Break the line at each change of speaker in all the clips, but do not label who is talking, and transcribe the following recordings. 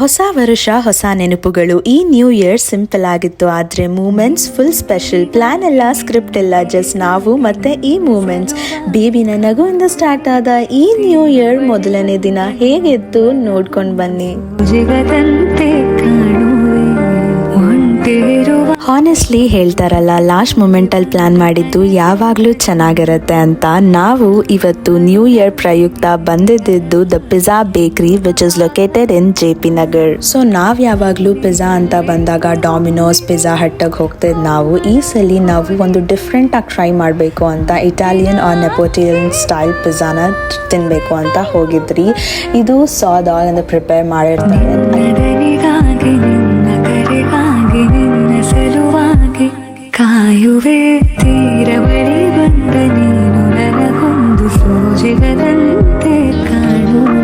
ಹೊಸ ವರ್ಷ ಹೊಸ ನೆನಪುಗಳು. ಈ ನ್ಯೂ ಇಯರ್ ಸಿಂಪಲ್ ಆಗಿತ್ತು, ಆದರೆ ಮೂಮೆಂಟ್ಸ್ ಫುಲ್ ಸ್ಪೆಷಲ್. ಪ್ಲಾನ್ ಎಲ್ಲ, ಸ್ಕ್ರಿಪ್ಟ್ ಎಲ್ಲ, ಜಸ್ಟ್ ನಾವು ಮತ್ತೆ ಈ ಮೂಮೆಂಟ್ಸ್. ಬೇಬಿನ ನಗುವಿಂದ ಸ್ಟಾರ್ಟ್ ಆದ ಈ ನ್ಯೂ ಇಯರ್ ಮೊದಲನೇ ದಿನ ಹೇಗಿತ್ತು ನೋಡ್ಕೊಂಡು ಬನ್ನಿ. ಹಾನೆಸ್ಟ್ಲಿ ಹೇಳ್ತಾರಲ್ಲ, ಲಾಸ್ಟ್ ಮೂಮೆಂಟಲ್ಲಿ ಪ್ಲಾನ್ ಮಾಡಿದ್ದು ಯಾವಾಗಲೂ ಚೆನ್ನಾಗಿರುತ್ತೆ ಅಂತ. ನಾವು ಇವತ್ತು ನ್ಯೂ ಇಯರ್ ಪ್ರಯುಕ್ತ ಬಂದಿದ್ದು ದ ಪಿಜ್ಜಾ ಬೇಕ್ರಿ which is located in JP Nagar. So ನಾವು ಯಾವಾಗಲೂ ಪಿಜ್ಜಾ ಅಂತ ಬಂದಾಗ ಡಾಮಿನೋಸ್, ಪಿಜ್ಜಾ ಹಟ್ಟಿಗೆ ಹೋಗ್ತಿದ್ದು ನಾವು. ಈ ಸಲ ನಾವು ಒಂದು ಡಿಫ್ರೆಂಟ್ ಆಗಿ ಟ್ರೈ ಮಾಡಬೇಕು ಅಂತ ಇಟಾಲಿಯನ್ ಆರ್ ನೆಪೋಟಿಯನ್ ಸ್ಟೈಲ್ ಪಿಜ್ಜಾನ ತಿನ್ನಬೇಕು ಅಂತ ಹೋಗಿದ್ರಿ. ಇದು ಸಾದಾಗ ಪ್ರಿಪೇರ್ ಮಾಡಿರ್ತಾರೆ.
ಕಾಯುವೆ ತೀರ ಬಳಿ ಬಂದ ನೀನು ನನಗೊಂದು ಸೋಜಿಗದಂತೆ ಕಾಣುವೆ.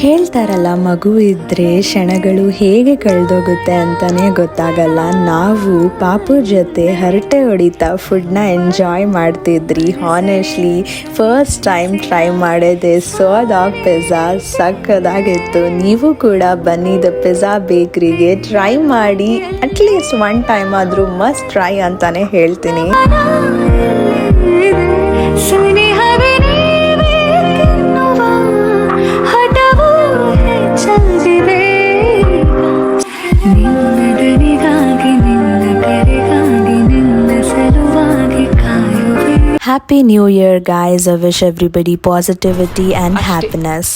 ಹೇಳ್ತಾರಲ್ಲ, ಮಗು ಇದ್ರೆ ಕ್ಷಣಗಳು ಹೇಗೆ ಕಳೆದೋಗುತ್ತೆ ಅಂತಾನೆ ಗೊತ್ತಾಗಲ್ಲ. ನಾವು ಪಾಪು ಜೊತೆ ಹರಟೆ ಹೊಡಿತಾ ಫುಡ್ನ ಎಂಜಾಯ್ ಮಾಡ್ತಿದ್ರಿ. ಹಾನೆಸ್ಟ್ಲಿ ಫಸ್ಟ್ ಟೈಮ್ ಟ್ರೈ ಮಾಡಿದೆ ಸೋದಾಗ್ ಪಿಜ್ಜಾ, ಸಕ್ಕದಾಗಿತ್ತು. ನೀವು ಕೂಡ ಬನ್ನಿ ದ ಪಿಜ್ಜಾ ಬೇಕ್ರಿಗೆ, ಟ್ರೈ ಮಾಡಿ. ಅಟ್ಲೀಸ್ಟ್ ಒನ್ ಟೈಮ್ ಆದರೂ ಮಸ್ಟ್ ಟ್ರೈ ಅಂತಾನೆ ಹೇಳ್ತೀನಿ. Happy New Year, guys. I wish everybody positivity and happiness.